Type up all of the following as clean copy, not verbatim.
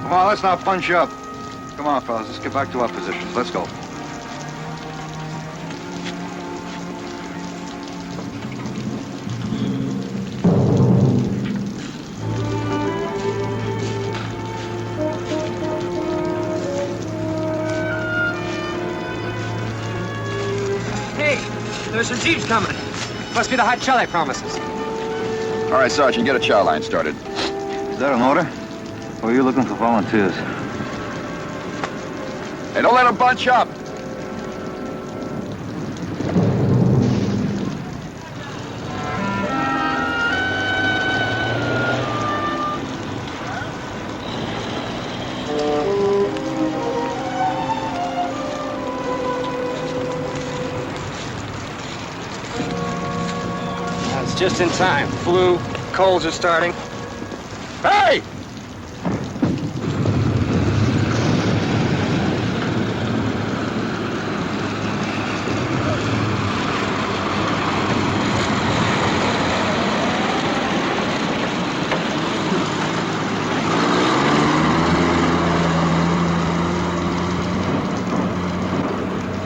Come on, let's not punch up. Come on, fellas, let's get back to our positions. Let's go. There's some jeeps coming. Must be the hot shell I promised us. All right, Sergeant, get a chow line started. Is that an order? Or are you looking for volunteers? Hey, don't let them bunch up. Just in time. Flu, colds are starting. Hey!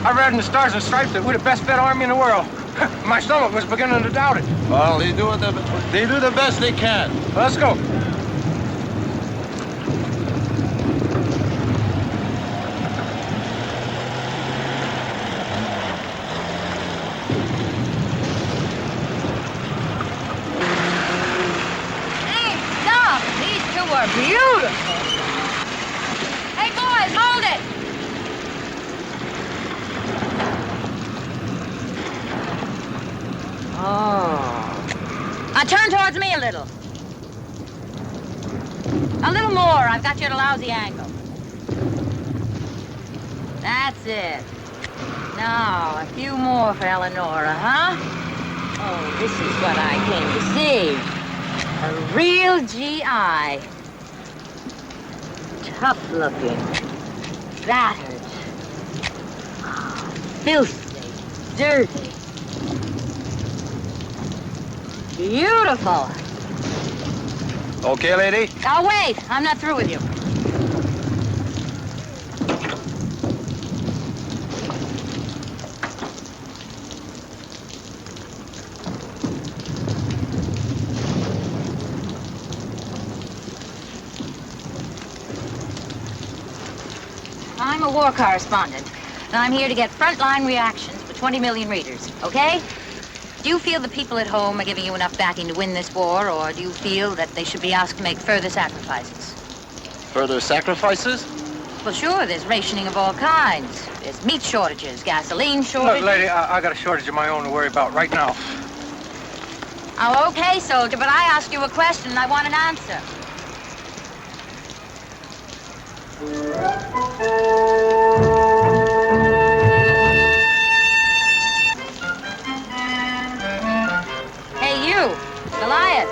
I read in the Stars and Stripes that we're the best fed army in the world. My stomach was beginning to doubt it. Well, they do the best they can. Let's go. Hey, stop! These two are beautiful. Hey, boys, hold it! Oh. Now turn towards me a little. A little more. I've got you at a lousy angle. That's it. Now, a few more for Eleonora, huh? Oh, this is what I came to see. A real GI. Tough looking. Battered. Filthy. Dirty. Beautiful. Okay, lady? Oh, wait. I'm not through with you. I'm a war correspondent, and I'm here to get frontline reactions for 20 million readers, okay? Do you feel the people at home are giving you enough backing to win this war, or do you feel that they should be asked to make further sacrifices? Further sacrifices? Well, sure, there's rationing of all kinds. There's meat shortages, gasoline shortages. Look, lady, I got a shortage of my own to worry about right now. Oh, okay, soldier, but I asked you a question and I want an answer. Hey, you, Goliath.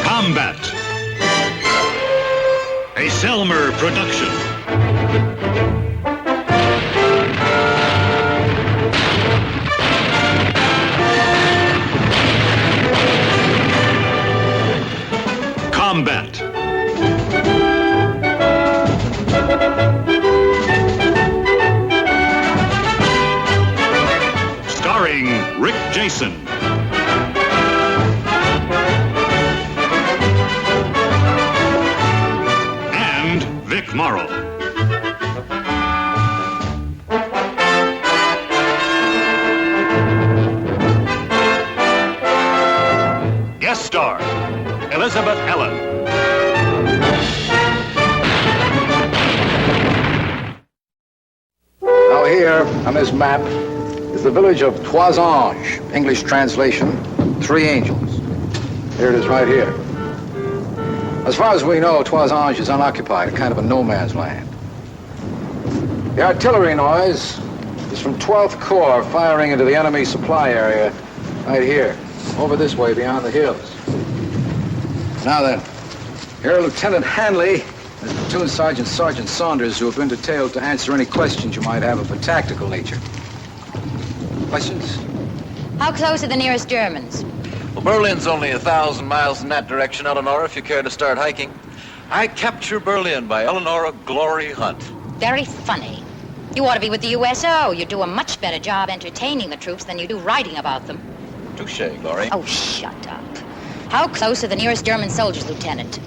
Combate, a Selmer production. Combate. Starring Rick Jason. Morrow. Guest star, Elizabeth Ellen. on this map is the village of Trois Anges. English translation, Three Angels. Here it is right here. As far as we know, Trois Anges is unoccupied, a kind of a no man's land. The artillery noise is from 12th Corps firing into the enemy supply area right here, over this way beyond the hills. Now then, here are Lieutenant Hanley and Platoon Sergeant Saunders, who have been detailed to answer any questions you might have of a tactical nature. Questions? How close are the nearest Germans? Well, Berlin's only 1,000 miles in that direction, Eleanor, if you care to start hiking. I Capture Berlin by Eleanor Glory Hunt. Very funny. You ought to be with the USO. You do a much better job entertaining the troops than you do writing about them. Touché, Glory. Oh, shut up. How close are the nearest German soldiers, Lieutenant?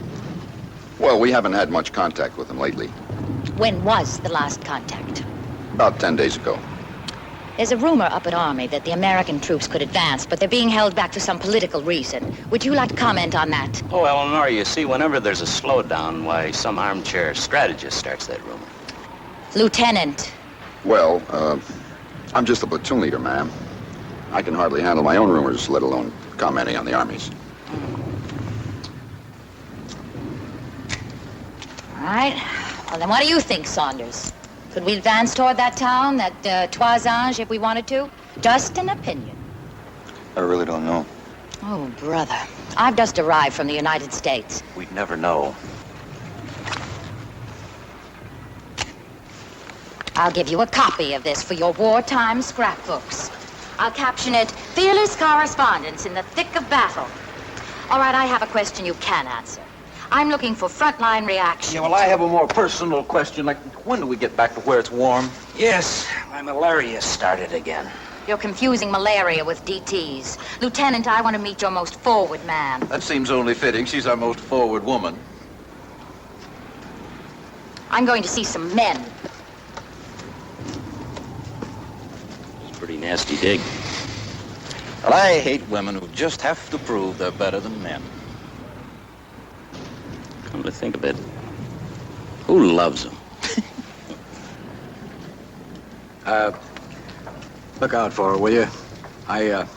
Well, we haven't had much contact with them lately. When was the last contact? About 10 days ago. There's a rumor up at Army that the American troops could advance, but they're being held back for some political reason. Would you like to comment on that? Oh, Eleanor, you see, whenever there's a slowdown, why, some armchair strategist starts that rumor. Lieutenant. Well, I'm just the platoon leader, ma'am. I can hardly handle my own rumors, let alone commenting on the Army's. All right. Well, then what do you think, Saunders? Could we advance toward that town, that Trois Anges, if we wanted to? Just an opinion. I really don't know. Oh, brother. I've just arrived from the United States. We'd never know. I'll give you a copy of this for your wartime scrapbooks. I'll caption it, Fearless Correspondence in the Thick of Battle. All right, I have a question you can answer. I'm looking for frontline reaction. Yeah, well, I have a more personal question, like, when do we get back to where it's warm? Yes, my malaria started again. You're confusing malaria with DTs. Lieutenant, I want to meet your most forward man. That seems only fitting. She's our most forward woman. I'm going to see some men. It's a pretty nasty dig. Well, I hate women who just have to prove they're better than men. Come to think of it, who loves them? Look out for her, will you? I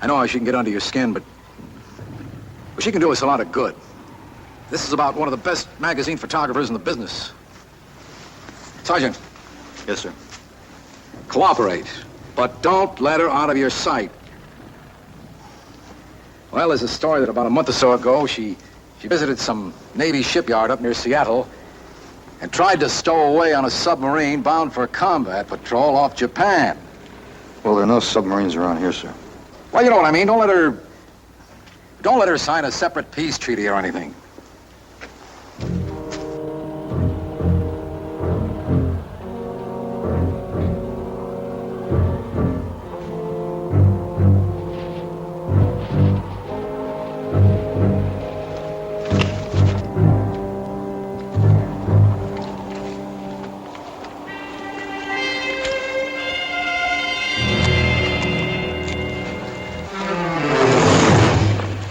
know how she can get under your skin, but well, she can do us a lot of good. This is about one of the best magazine photographers in the business. Sergeant. Yes, sir. Cooperate, but don't let her out of your sight. Well, there's a story that about a month or so ago, she visited some Navy shipyard up near Seattle and tried to stow away on a submarine bound for a combat patrol off Japan. Well, there are no submarines around here, sir. Well, you know what I mean. Don't let her sign a separate peace treaty or anything.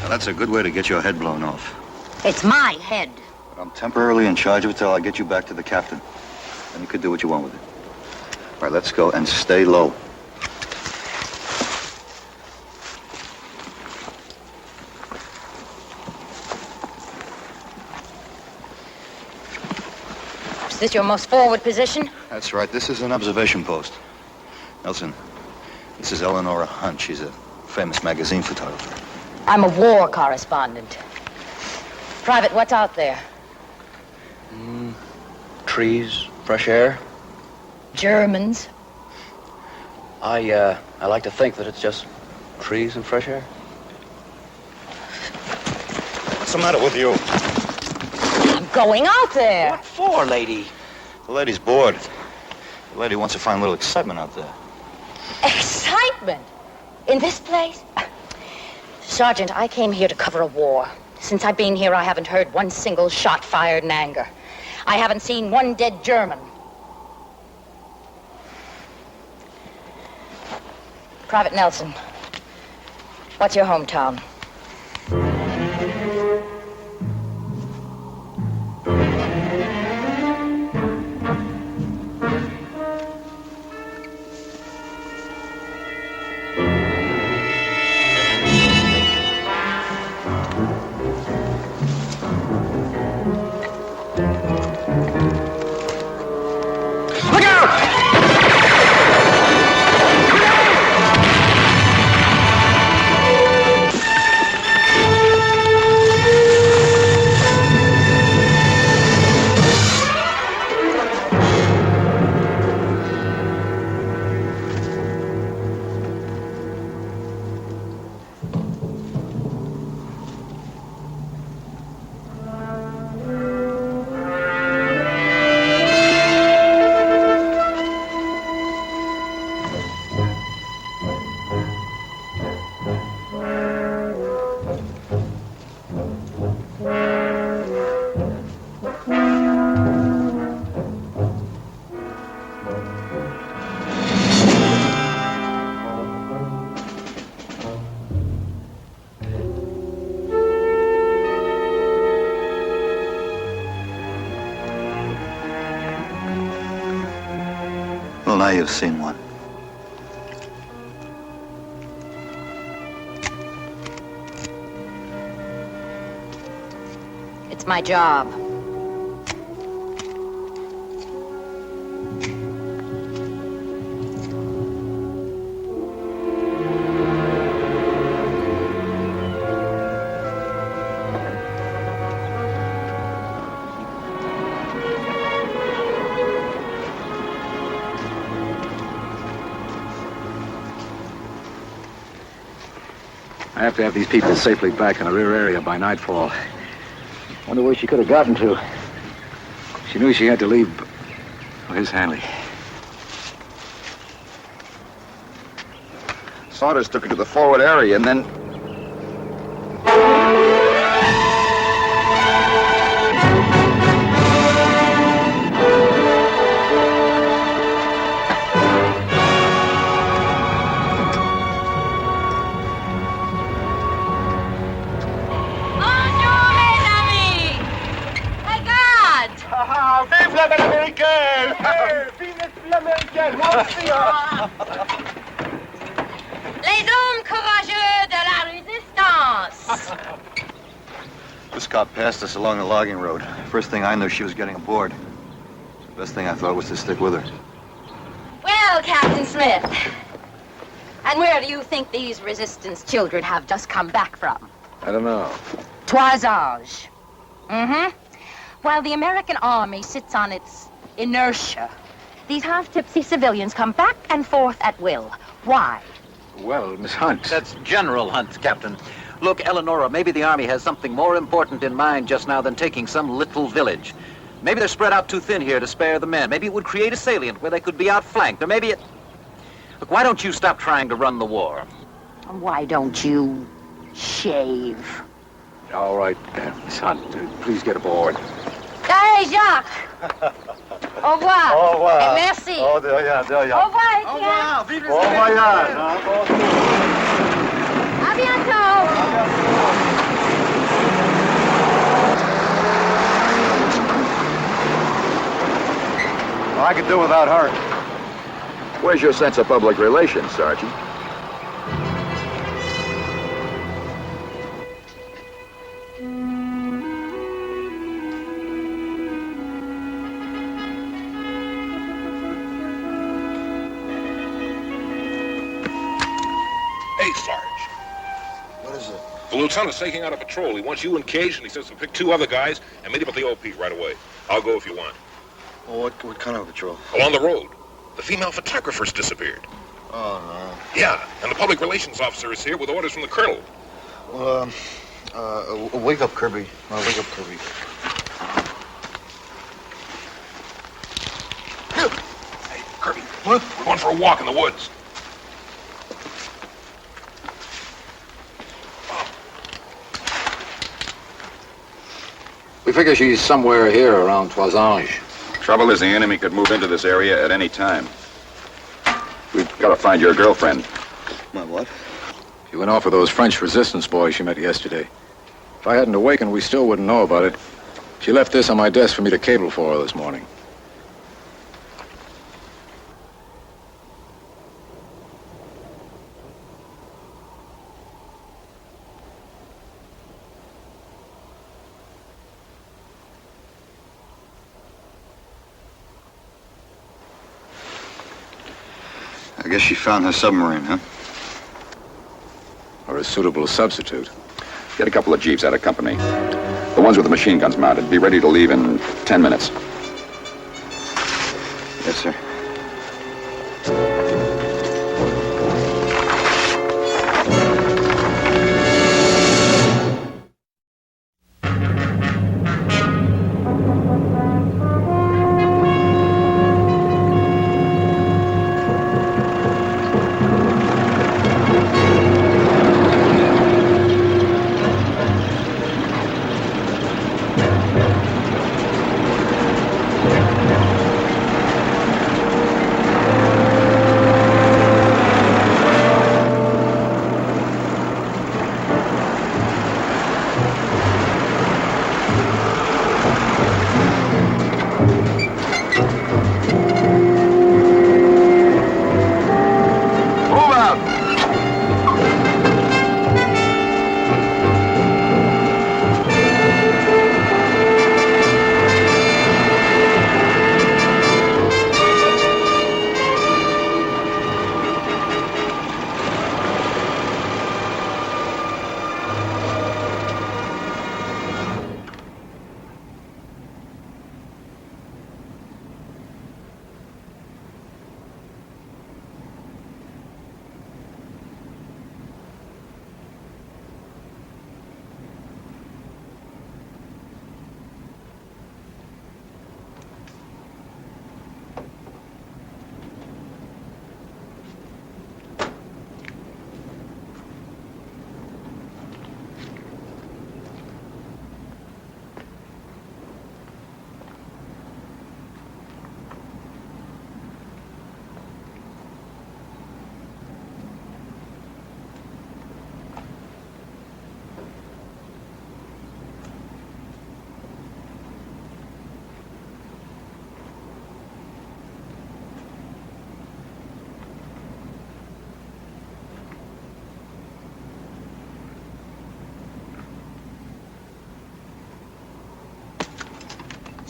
That's a good way to get your head blown off. It's my head. But I'm temporarily in charge of it till I get you back to the captain. Then you could do what you want with it. All right, let's go and stay low. Is this your most forward position? That's right. This is an observation post. Nelson, this is Eleanor Hunt. She's a famous magazine photographer. I'm a war correspondent. Private, what's out there? Trees, fresh air. Germans. I like to think that it's just trees and fresh air. What's the matter with you? I'm going out there. What for, lady? The lady's bored. The lady wants to find a little excitement out there. Excitement? In this place? Sergeant, I came here to cover a war. Since I've been here, I haven't heard one single shot fired in anger. I haven't seen one dead German. Private Nelson, what's your hometown? Well, now you've seen one. It's my job. I have to have these people safely back in the rear area by nightfall. Wonder where she could have gotten to. She knew she had to leave. Oh, here's Hanley. Saunders took her to the forward area and then... Les hommes courageux de la résistance. This cop passed us along the logging road. First thing I knew, she was getting aboard. The best thing I thought was to stick with her. Well, Captain Smith, and where do you think these resistance children have just come back from? I don't know. Toisage. Mm-hmm. While the American army sits on its inertia, these half-tipsy civilians come back and forth at will. Why? Well, Miss Hunt. That's General Hunt, Captain. Look, Eleonora, maybe the Army has something more important in mind just now than taking some little village. Maybe they're spread out too thin here to spare the men. Maybe it would create a salient where they could be outflanked. Or maybe it... Look, why don't you stop trying to run the war? Why don't you shave? All right, Miss Hunt, please get aboard. Hey, Jacques. Au revoir. Au revoir. Et merci. Oh, de rien, de rien. Au revoir, Etienne. Bon voyage, hein? À bientôt. Well, I could do without her. Where's your sense of public relations, Sergeant? Hey, Sarge. What is it? The lieutenant's taking out a patrol. He wants you engaged, and he says to pick 2 other guys and meet him at the OP right away. I'll go if you want. Well, what kind of a patrol? Along the road. The female photographer's disappeared. Oh, Yeah, and the public relations officer is here with orders from the colonel. no. Well, wake up, Kirby. Wake up, Kirby. Hey, Kirby. What? We're going for a walk in the woods. We figure she's somewhere here around Toisange. Trouble is the enemy could move into this area at any time. We've got to find your girlfriend. My what? She went off with those French resistance boys she met yesterday. If I hadn't awakened, we still wouldn't know about it. She left this on my desk for me to cable for her this morning. I guess she found her submarine, huh? Or a suitable substitute. Get a couple of jeeps out of company. The ones with the machine guns mounted. Be ready to leave in 10 minutes. Yes, sir.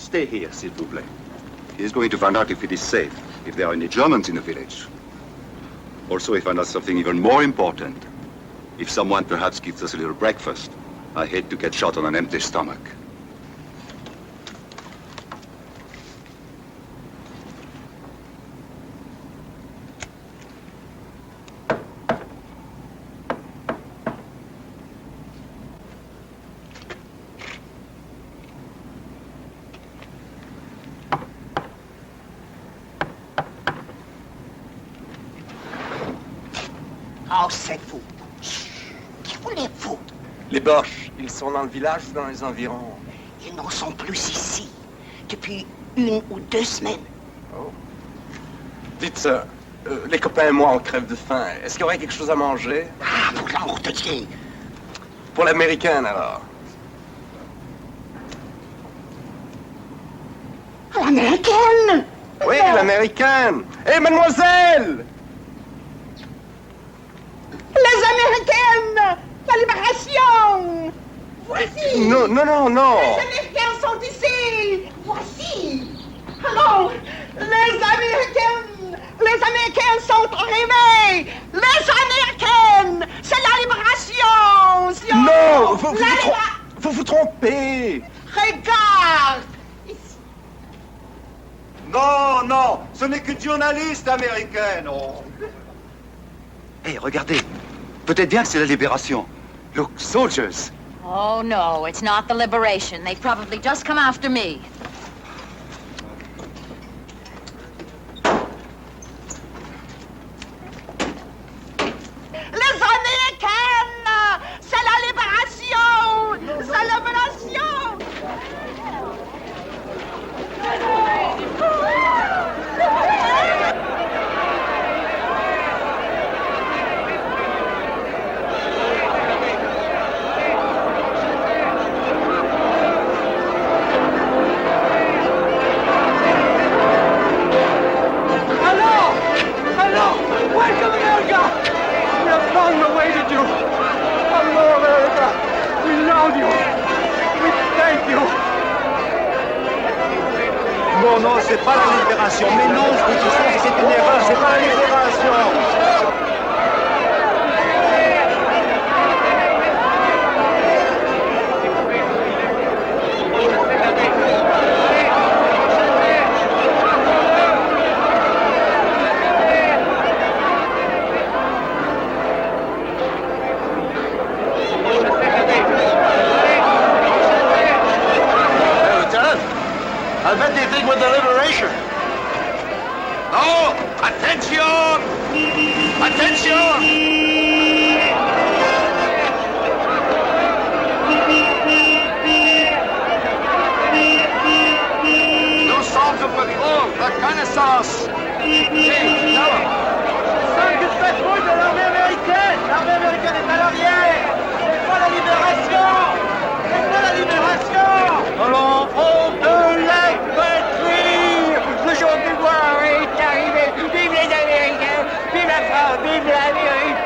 Stay here, s'il vous plaît. He is going to find out if it is safe, if there are any Germans in the village. Also, he found out something even more important. If someone perhaps gives us a little breakfast. I hate to get shot on an empty stomach. Oh, c'est vous. Qui voulez-vous? Les Boches, ils sont dans le village ou dans les environs? Ils n'en sont plus ici. Depuis 1 ou 2 semaines. Oh. Dites, les copains et moi, on crève de faim. Est-ce qu'il y aurait quelque chose à manger? Ah, pour l'amour de Dieu. Pour l'américaine, alors? L'américaine? Oui, l'américaine. Hé, mademoiselle! Les américaines! La libération! Voici! Non, non, non, non! Les américains sont ici! Voici! Alors, les américains sont arrivés! Les américaines! C'est la libération! Non! Vous vous trompez! Regarde! Non, non, ce n'est qu'une journaliste américaine. Oh. Hey, regardez. Peut-être bien que c'est la libération. Look, soldiers. Oh, no, it's not the liberation. They probably just come after me. Les américaines! C'est la libération! C'est la libération! Welcome, America! We have long awaited you. Hello, America. We love you. We thank you. Non, non, c'est pas la libération. Mais non, c'est une erreur, c'est pas la libération. I bet they think with the liberation. No! Attention! Attention! Nous sommes au patrol, reconnaissance. Hey, tell Cinq patrouilles de l'armée américaine! L'armée américaine est à l'arrière! C'est pas la libération! C'est pas la libération! Allons, on de la patrie! Le jour du gloire est arrivé! Vive les Américains! Vive la France! Vive l'Amérique!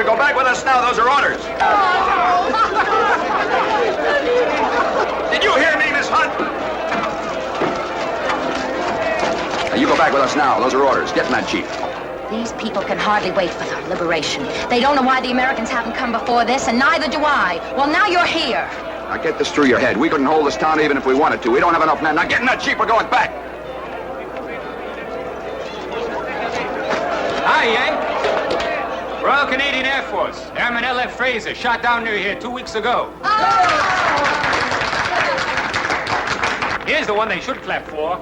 Go back with us now. Those are orders. Did you hear me, Miss Hunt? You go back with us now. Those are orders. Get in that jeep. These people can hardly wait for their liberation. They don't know why the Americans haven't come before this, and neither do I. Well, now you're here. Now get this through your head. We couldn't hold this town even if we wanted to. We don't have enough men. Now get in that jeep. We're going back. Hi, Yank. Royal Canadian Air Force. Airman L.F. Fraser, shot down near here 2 weeks ago. Here's the one they should clap for.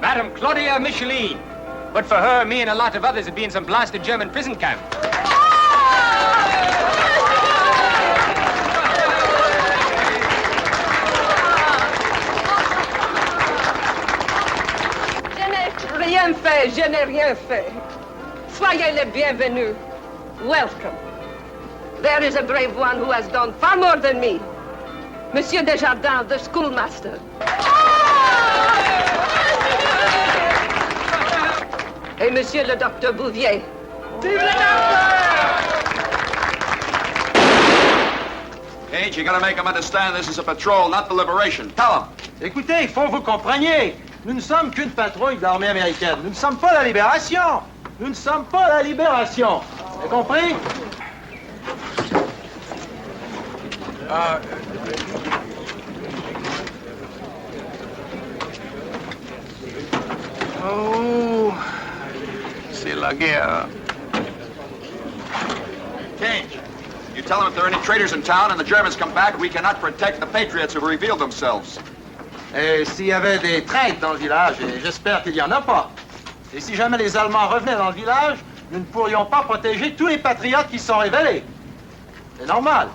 Madame Claudia Micheline. But for her, me and a lot of others would be in some blasted German prison camp. Je n'ai rien fait. Soyez les bienvenus. Welcome. There is a brave one who has done far more than me. Monsieur Desjardins, the schoolmaster. Et Monsieur le Docteur Bouvier. Vive le Gage, you gotta make them understand this is a patrol, not the liberation. Tell them. Écoutez, il faut que vous compreniez. Nous ne sommes qu'une patrouille de l'armée américaine. Nous ne sommes pas la libération. Nous ne sommes pas la libération. Vous avez compris? Oh, c'est la guerre. Cage, you tell them if there are any traitors in town and the Germans come back, we cannot protect the patriots who have revealed themselves. Et s'il y avait des traîtres dans le village, et j'espère qu'il n'y en a pas. Et si jamais les Allemands revenaient dans le village, nous ne pourrions pas protéger tous les patriotes qui sont révélés. C'est normal.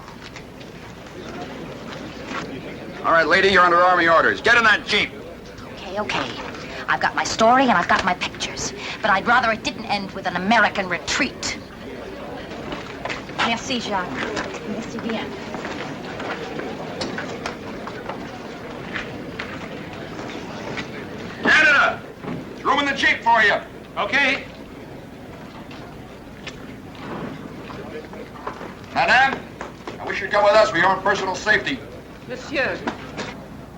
All right, lady, you're under Army orders. Get in that Jeep. Okay. I've got my story and I've got my pictures. But I'd rather it didn't end with an American retreat. Merci, Jacques. Merci bien. Canada! There's room in the Jeep for you. Okay. Madame, I wish you'd come with us for your own personal safety. Monsieur,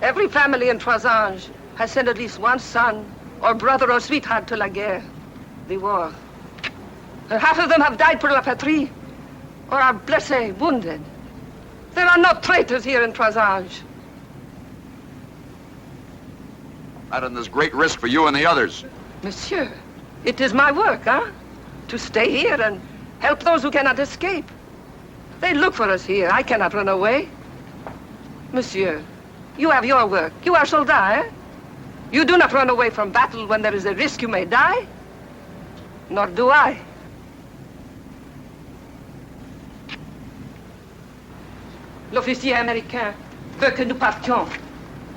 every family in Trois-Anges has sent at least one son or brother or sweetheart to la guerre, the war. And half of them have died for la patrie or are blessés, wounded. There are no traitors here in Trois-Anges. Madam, there's great risk for you and the others. Monsieur, it is my work, huh? To stay here and help those who cannot escape. They look for us here. I cannot run away. Monsieur, you have your work. You are soldat, eh? You do not run away from battle when there is a risk you may die. Nor do I. L'officier américain veut que nous partions.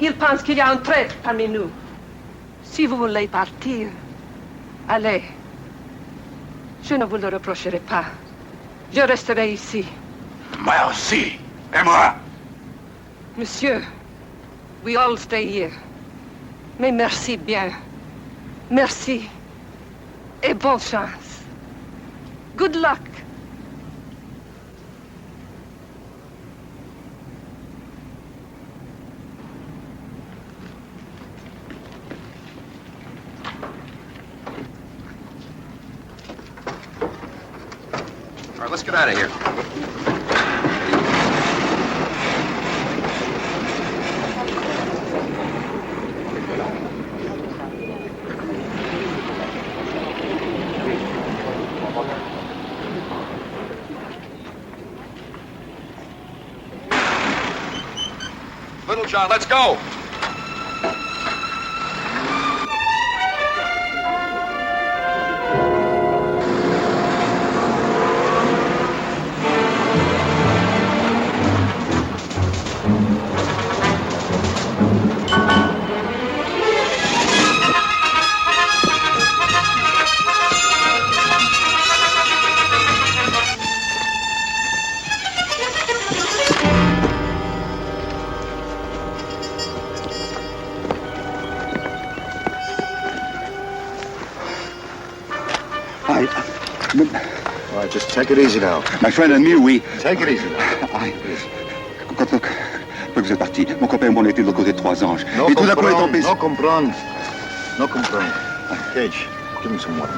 Il pense qu'il y a un traître parmi nous. Si vous voulez partir, allez. Je ne vous le reprocherai pas. Je resterai ici. Merci. Et moi? Monsieur, we all stay here. Mais merci bien. Merci. Et bonne chance. Good luck. All right, let's get out of here. Little John, let's go. All right, just take it easy now. My friend and me, we... Take it easy now. Quand vous êtes parti, mon copain et moi, on était de l'autre côté de Trois-Anges. Et tout d'un coup, on est tombé... No comprendre. No comprendre. Cage, give me some water.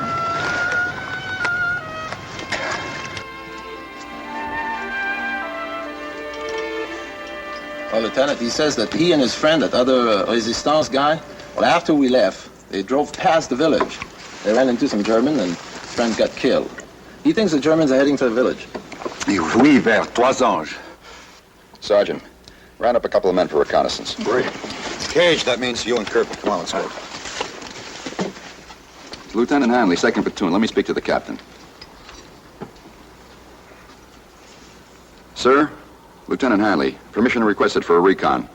Well, Lieutenant, he says that he and his friend, that other Resistance guy, well, after we left, they drove past the village. They ran into some German and friend got killed. He thinks the Germans are heading to the village. Oui, vers Trois-Anges. Sergeant, round up a couple of men for reconnaissance. Great. Cage, that means you and Kirk. Come on, let's go. Lieutenant Hanley, 2nd Platoon. Let me speak to the captain. Sir, Lieutenant Hanley, permission requested for a recon.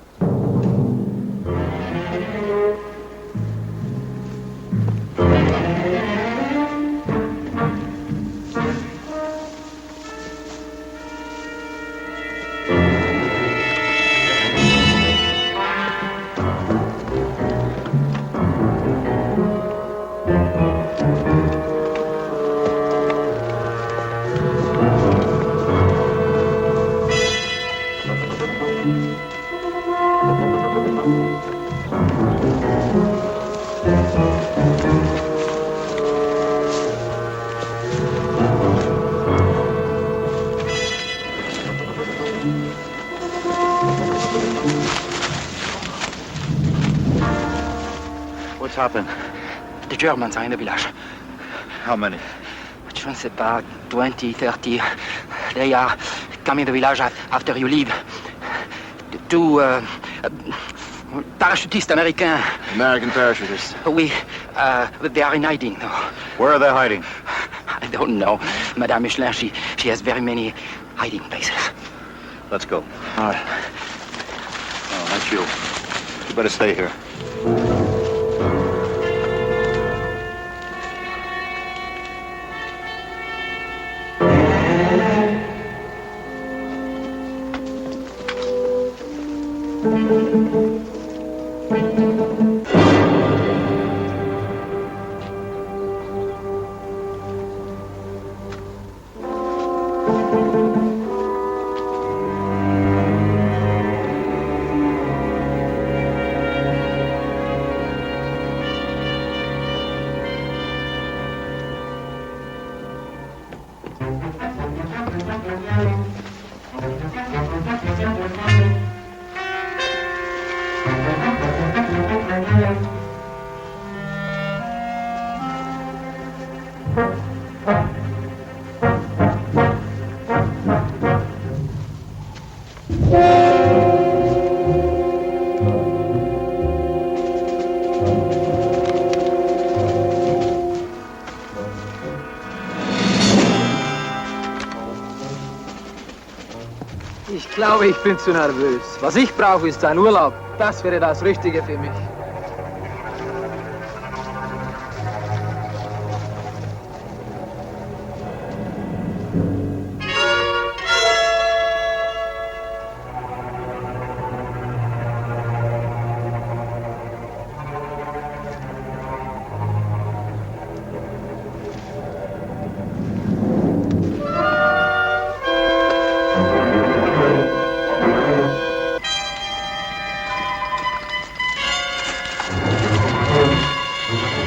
happened? The Germans are in the village. How many? Je ne sais pas, 20, 30. They are coming to the village after you leave. Two parachutistes American. American parachutists. They are in hiding. Where are they hiding? I don't know. Madame Michelin, she has very many hiding places. Let's go. All right. Oh, that's you. You better stay here. Ich glaube, ich bin zu nervös. Was ich brauche, ist ein Urlaub. Das wäre das Richtige für mich.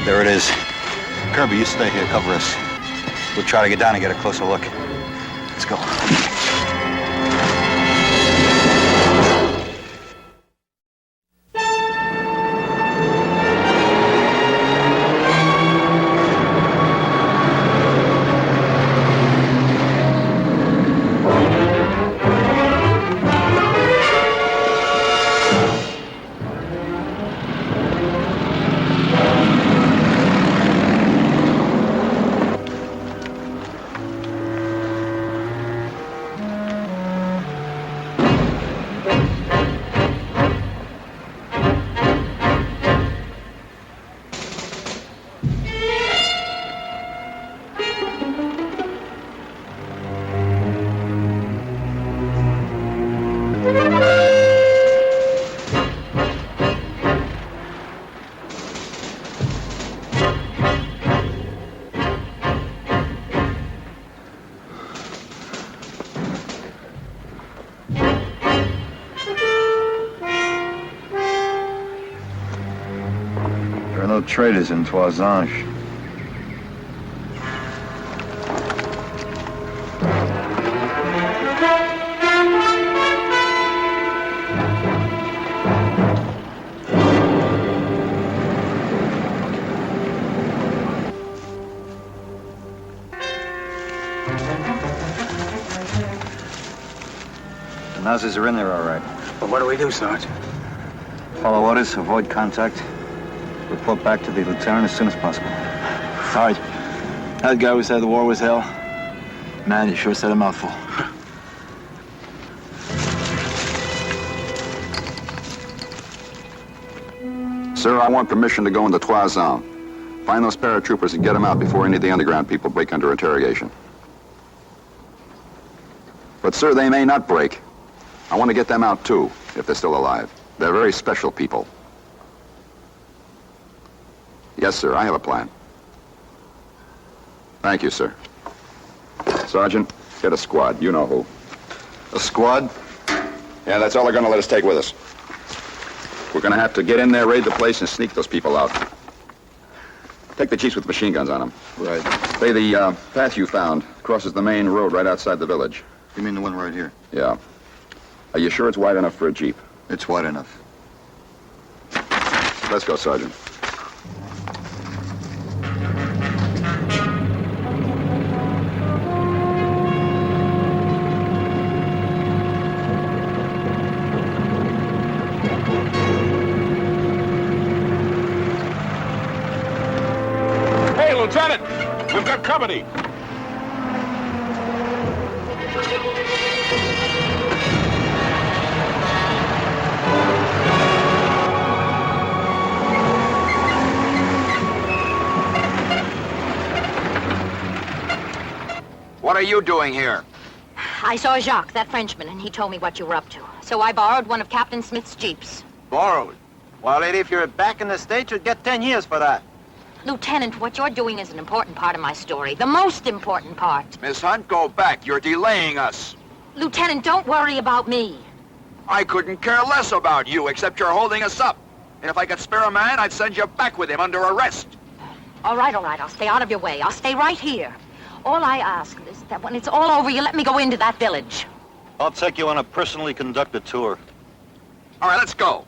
There it is. Kirby, you stay here, cover us. We'll try to get down and get a closer look. Let's go. There are no traders in Toisange. The Nazis are in there, all right. But what do we do, Sarge? Follow orders, avoid contact. Report back to the lieutenant as soon as possible. Sarge, that guy who said the war was hell, man, he sure said a mouthful. Sir, I want permission to go into Toisange. Find those paratroopers and get them out before any of the underground people break under interrogation. But, sir, they may not break. I want to get them out, too, if they're still alive. They're very special people. Yes, sir, I have a plan. Thank you, sir. Sergeant, get a squad. You know who. A squad? Yeah, that's all they're going to let us take with us. We're going to have to get in there, raid the place, and sneak those people out. Take the jeeps with machine guns on them. Right. Say, the path you found crosses the main road right outside the village. You mean the one right here? Yeah. Are you sure it's wide enough for a jeep? It's wide enough. Let's go, Sergeant. company. What are you doing here? I saw Jacques, that Frenchman, and he told me what you were up to. So I borrowed one of Captain Smith's jeeps. Borrowed? Well, lady, if you're back in the States, you'd get 10 years for that. Lieutenant, what you're doing is an important part of my story. The most important part. Miss Hunt, go back. You're delaying us. Lieutenant, don't worry about me. I couldn't care less about you, except you're holding us up. And if I could spare a man, I'd send you back with him under arrest. All right, I'll stay out of your way. I'll stay right here. All I ask is that when it's all over, you let me go into that village. I'll take you on a personally conducted tour. All right, let's go.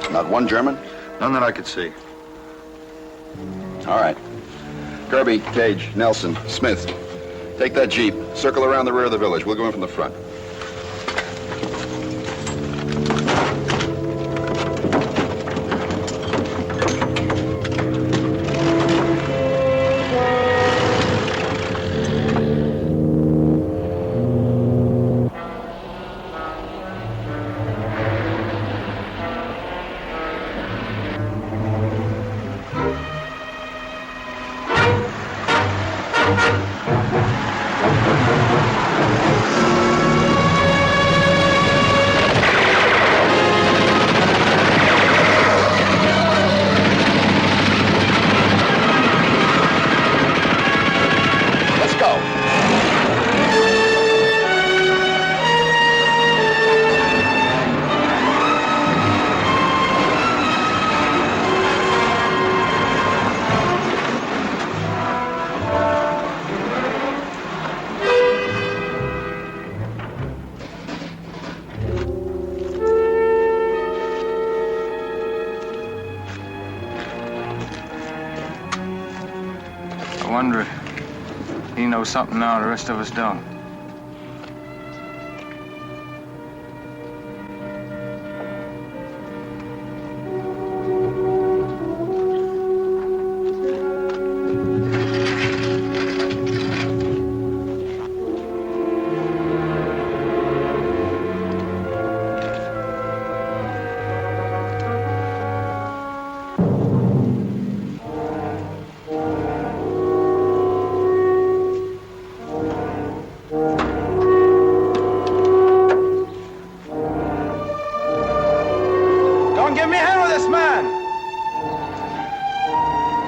Not one German? None that I could see. All right. Kirby, Cage, Nelson, Smith. Take that Jeep. Circle around the rear of the village. We'll go in from the front. I wonder if he knows something now the rest of us don't. Don't give me a hand with this man!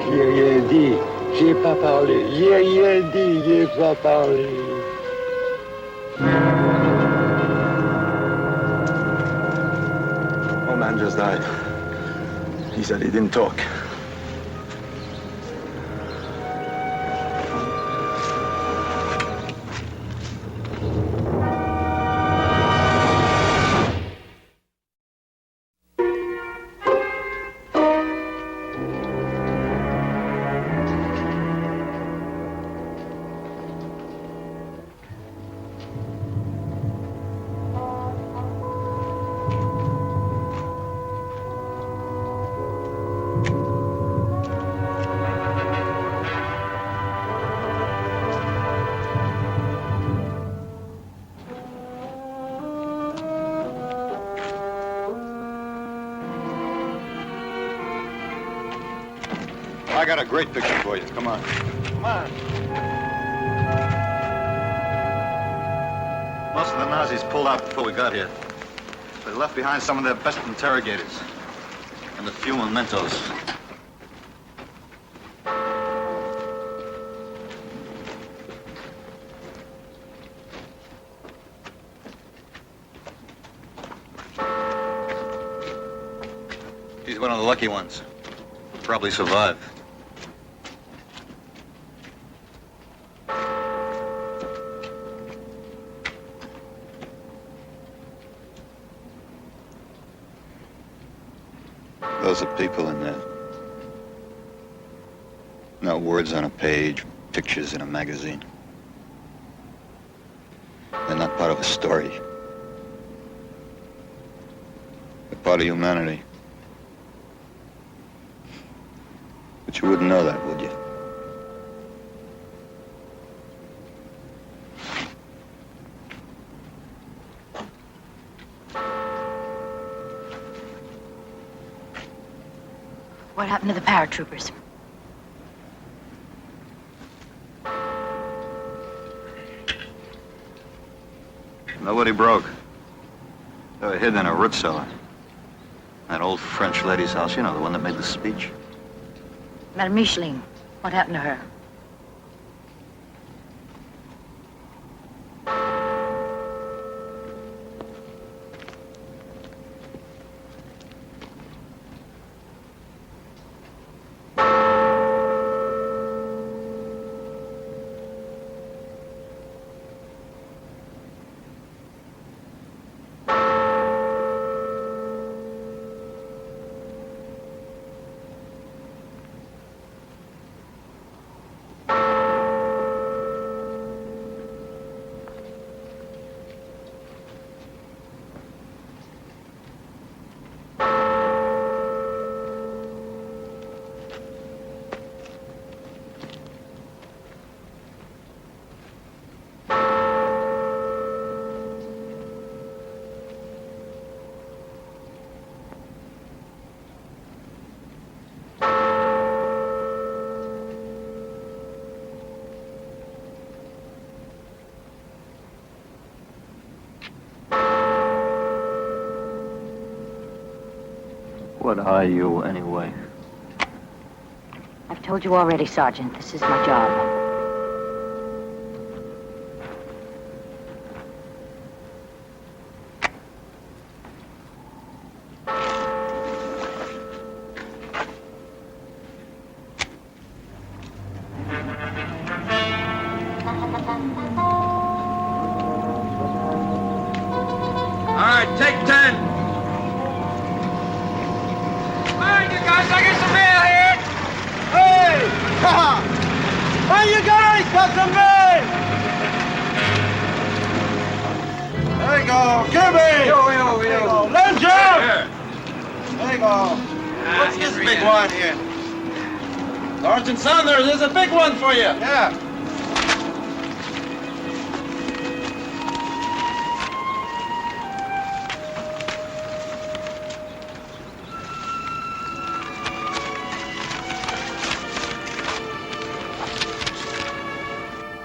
J'ai rien dit, j'ai pas parlé. J'ai rien dit, j'ai pas parlé. Old man just died. He said he didn't talk. I got a great picture for you. Come on. Come on. Most of the Nazis pulled out before we got here. They left behind some of their best interrogators and a few mementos. He's one of the lucky ones. He'll probably survive. Those are people in there. Not words on a page, pictures in a magazine. They're not part of a story. They're part of humanity. But you wouldn't know that, would you? What happened to the paratroopers? Nobody broke. They were hidden in a root cellar. That old French lady's house, you know, the one that made the speech. Madame Micheline, what happened to her? What are you, anyway? I've told you already, Sergeant. This is my job. All right, take 10. Come on, you guys, I get some mail here. Hey! Hey, you guys, got some mail! There you go, Kirby! Yo. Let him jump! There you go. What's this big one here? Sergeant Saunders, there's a big one for you. Yeah.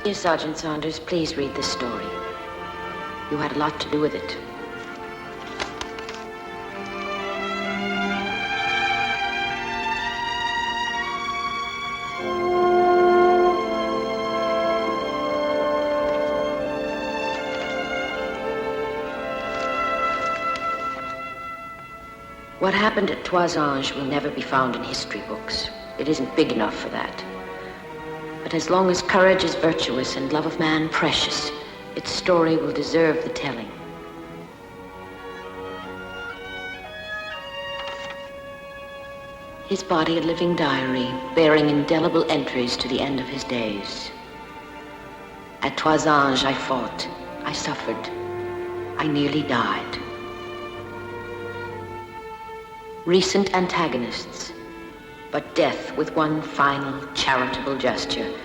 Dear Sergeant Saunders, please read this story. You had a lot to do with it. What happened at Toisange will never be found in history books. It isn't big enough for that. But as long as courage is virtuous and love of man precious, its story will deserve the telling. His body a living diary, bearing indelible entries to the end of his days. At Toisange I fought, I suffered, I nearly died. Recent antagonists, but death with one final charitable gesture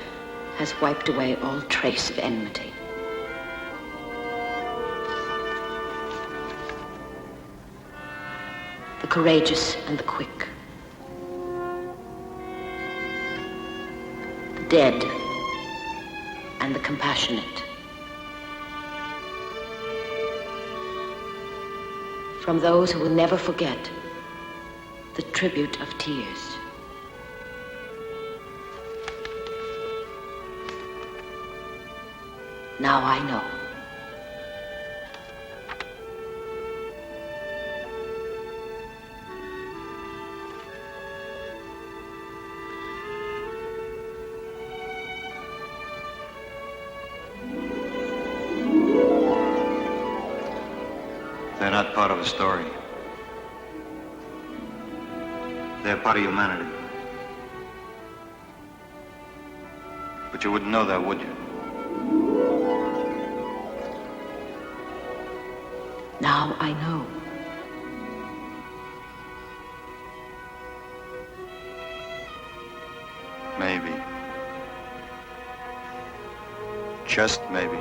has wiped away all trace of enmity. The courageous and the quick. The dead and the compassionate. From those who will never forget the tribute of tears. Now I know. They're not part of a story. They're part of humanity. But you wouldn't know that, would you? Now I know. Maybe. Just maybe.